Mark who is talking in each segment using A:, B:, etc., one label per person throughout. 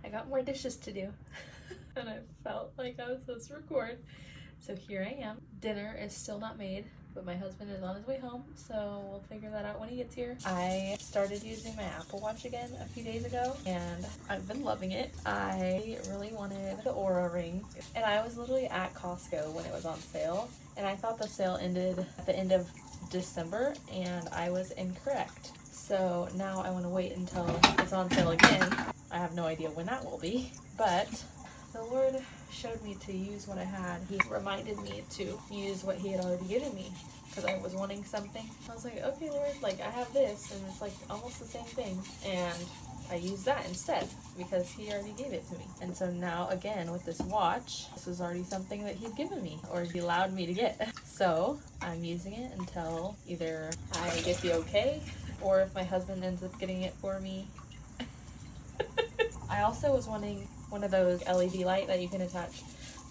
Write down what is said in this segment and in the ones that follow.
A: I got more dishes to do. And I felt like I was supposed to record. So here I am. Dinner is still not made, but my husband is on his way home, so we'll figure that out when he gets here. I started using my Apple Watch again a few days ago, and I've been loving it. I really wanted the Aura ring, and I was literally at Costco when it was on sale, and I thought the sale ended at the end of December, and I was incorrect. So now I want to wait until it's on sale again. I have no idea when that will be, but the Lord showed me to use what I had. He reminded me to use what he had already given me because I was wanting something. I was like, okay, Lord, like I have this and it's like almost the same thing. And I used that instead because he already gave it to me. And so now again with this watch, this is already something that he'd given me or he allowed me to get. So I'm using it until either I get the okay or if my husband ends up getting it for me. I also was wanting one of those LED light that you can attach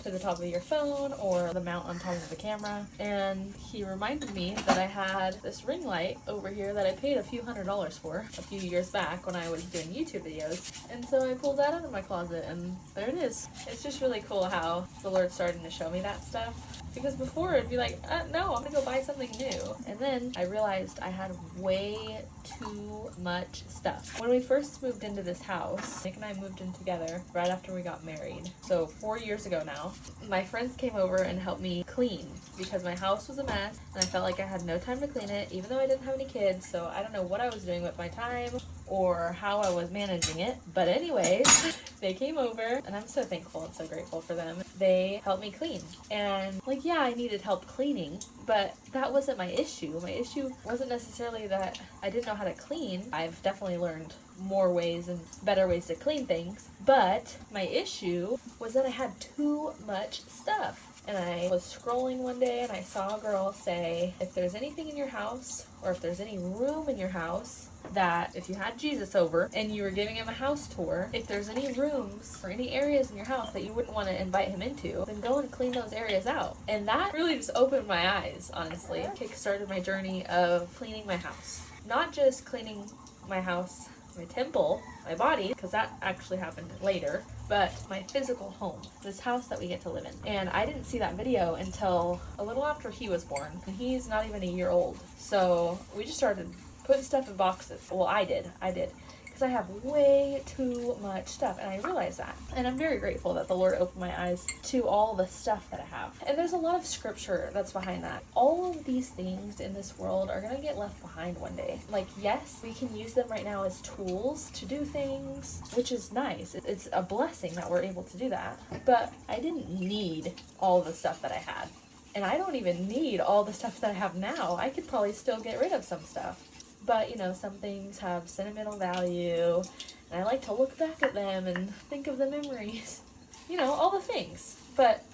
A: to the top of your phone or the mount on top of the camera, and he reminded me that I had this ring light over here that I paid a few $100s for a few years back when I was doing YouTube videos, and so I pulled that out of my closet and there it is. It's just really cool how the Lord's starting to show me that stuff, because before it'd be like, no, I'm gonna go buy something new, and then I realized I had way too much stuff. When we first moved into this house, Nick and I moved in together right after we got married, so 4 years ago now. My friends came over and helped me clean because my house was a mess and I felt like I had no time to clean it, even though I didn't have any kids, so I don't know what I was doing with my time or how I was managing it. But anyways, they came over and I'm so thankful and so grateful for them. They helped me clean. And like, yeah, I needed help cleaning, but that wasn't my issue. My issue wasn't necessarily that I didn't know how to clean. I've definitely learned more ways and better ways to clean things. But my issue was that I had too much stuff. And I was scrolling one day and I saw a girl say, if there's anything in your house or if there's any room in your house that if you had Jesus over and you were giving him a house tour, if there's any rooms or any areas in your house that you wouldn't want to invite him into, then go and clean those areas out. And that really just opened my eyes, honestly. It kickstarted my journey of cleaning my house. Not just cleaning my house, my temple, my body, because that actually happened later, but my physical home, this house that we get to live in. And I didn't see that video until a little after he was born, and he's not even a year old. So we just started putting stuff in boxes. Well, I did, because I have way too much stuff, and I realized that. And I'm very grateful that the Lord opened my eyes to all the stuff that I have. And there's a lot of scripture that's behind that. All of these things in this world are gonna get left behind one day. Like, yes, we can use them right now as tools to do things, which is nice. It's a blessing that we're able to do that. But I didn't need all the stuff that I had. And I don't even need all the stuff that I have now. I could probably still get rid of some stuff. But, you know, some things have sentimental value, and I like to look back at them and think of the memories. You know, all the things. But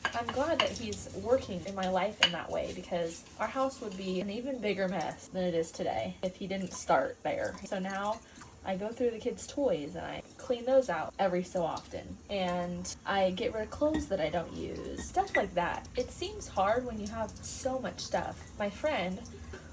A: I'm glad that he's working in my life in that way, because our house would be an even bigger mess than it is today if he didn't start there. So now I go through the kids' toys and I clean those out every so often. And I get rid of clothes that I don't use. Stuff like that. It seems hard when you have so much stuff. My friend,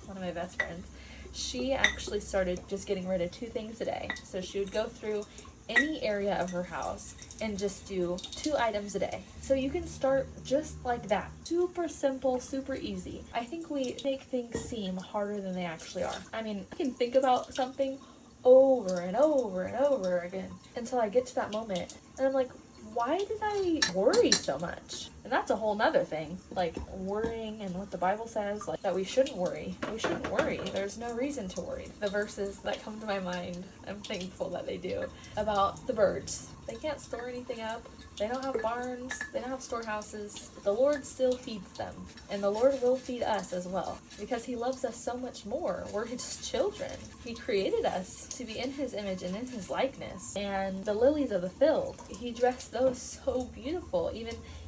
A: one of my best friends, she actually started just getting rid of 2 things a day. So she would go through any area of her house and just do 2 items a day. So you can start just like that. Super simple, super easy. I think we make things seem harder than they actually are. I mean, I can think about something over and over and over again until I get to that moment. And I'm like, why did I worry so much? And that's a whole nother thing, like worrying and what the Bible says, like that we shouldn't worry. We shouldn't worry. There's no reason to worry. The verses that come to my mind, I'm thankful that they do, about the birds. They can't store anything up. They don't have barns. They don't have storehouses. The Lord still feeds them. And the Lord will feed us as well, because he loves us so much more. We're his children. He created us to be in his image and in his likeness. And the lilies of the field, he dressed those so beautiful,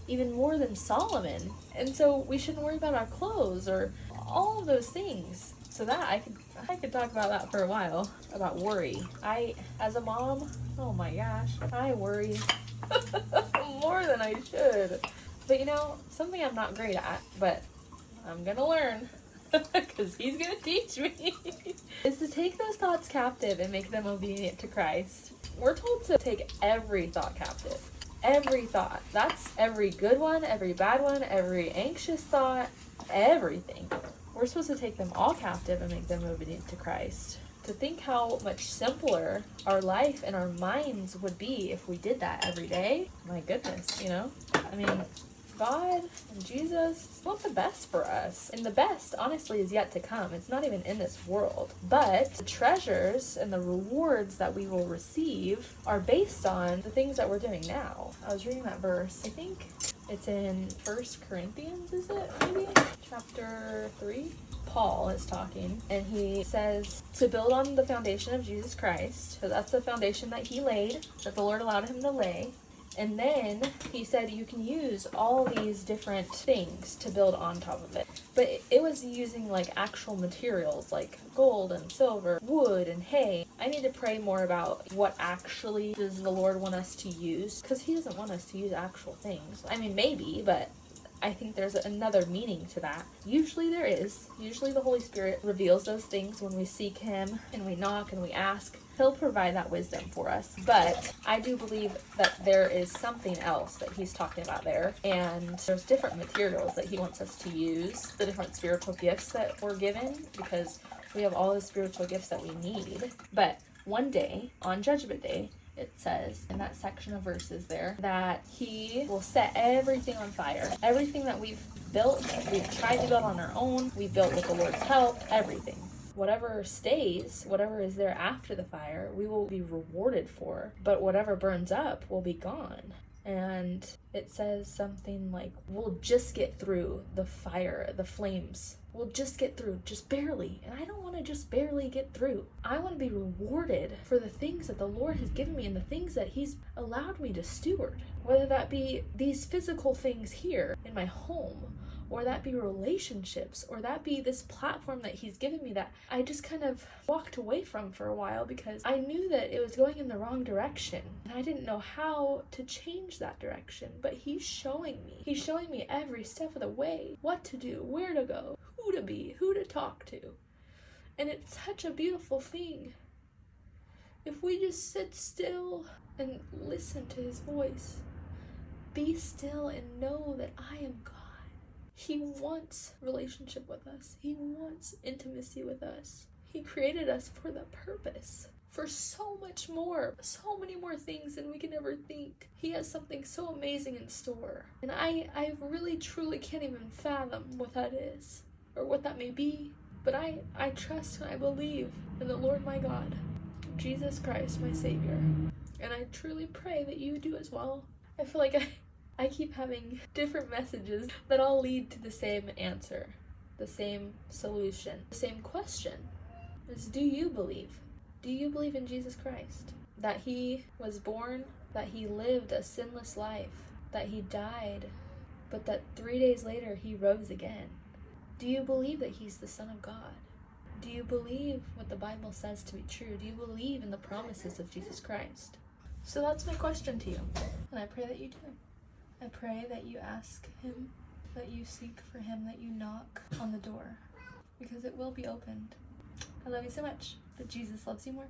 A: even more than Solomon. And so we shouldn't worry about our clothes or all of those things. So that I could talk about that for a while, about worry. As a mom, oh my gosh, I worry more than I should. But you know, something I'm not great at, but I'm gonna learn. because he's going to teach me, is to take those thoughts captive and make them obedient to Christ. We're told to take every thought captive. Every thought. That's every good one, every bad one, every anxious thought, everything. We're supposed to take them all captive and make them obedient to Christ. To think how much simpler our life and our minds would be if we did that every day. My goodness, you know? I mean, God and Jesus want the best for us. And the best, honestly, is yet to come. It's not even in this world. But the treasures and the rewards that we will receive are based on the things that we're doing now. I was reading that verse. I think it's in 1 Corinthians, is it? Maybe? Chapter 3? Paul is talking, and he says to build on the foundation of Jesus Christ. So that's the foundation that he laid, that the Lord allowed him to lay. And then he said you can use all these different things to build on top of it. But it was using like actual materials like gold and silver, wood and hay. I need to pray more about what actually does the Lord want us to use, because he doesn't want us to use actual things. I mean, maybe, but I think there's another meaning to that. Usually there is. Usually the Holy Spirit reveals those things when we seek him and we knock and we ask. He'll provide that wisdom for us. But I do believe that there is something else that he's talking about there. And there's different materials that he wants us to use. The different spiritual gifts that we're given, because we have all the spiritual gifts that we need. But one day, on Judgment Day, it says in that section of verses there that he will set everything on fire. Everything that we've built, we've tried to build on our own, we built with the Lord's help, everything. Whatever stays, whatever is there after the fire, we will be rewarded for. But whatever burns up will be gone. And it says something like, we'll just get through the fire, the flames. We'll just get through, just barely. And I don't want to just barely get through. I want to be rewarded for the things that the Lord has given me and the things that he's allowed me to steward. Whether that be these physical things here in my home, or that be relationships, or that be this platform that he's given me that I just kind of walked away from for a while because I knew that it was going in the wrong direction. And I didn't know how to change that direction, but he's showing me. He's showing me every step of the way, what to do, where to go, who to be, who to talk to. And it's such a beautiful thing. If we just sit still and listen to his voice, be still and know that I am God. He wants relationship with us. He wants intimacy with us. He created us for the purpose, for so much more, so many more things than we can ever think. He has something so amazing in store. And I really truly can't even fathom what that is or what that may be. But I trust and I believe in the Lord my God, Jesus Christ, my Savior. And I truly pray that you do as well. I feel like I keep having different messages that all lead to the same answer, the same solution, the same question is, do you believe? Do you believe in Jesus Christ? That he was born, that he lived a sinless life, that he died, but that 3 days later he rose again? Do you believe that he's the Son of God? Do you believe what the Bible says to be true? Do you believe in the promises of Jesus Christ? So that's my question to you, and I pray that you do. I pray that you ask him, that you seek for him, that you knock on the door, because it will be opened. I love you so much, but Jesus loves you more.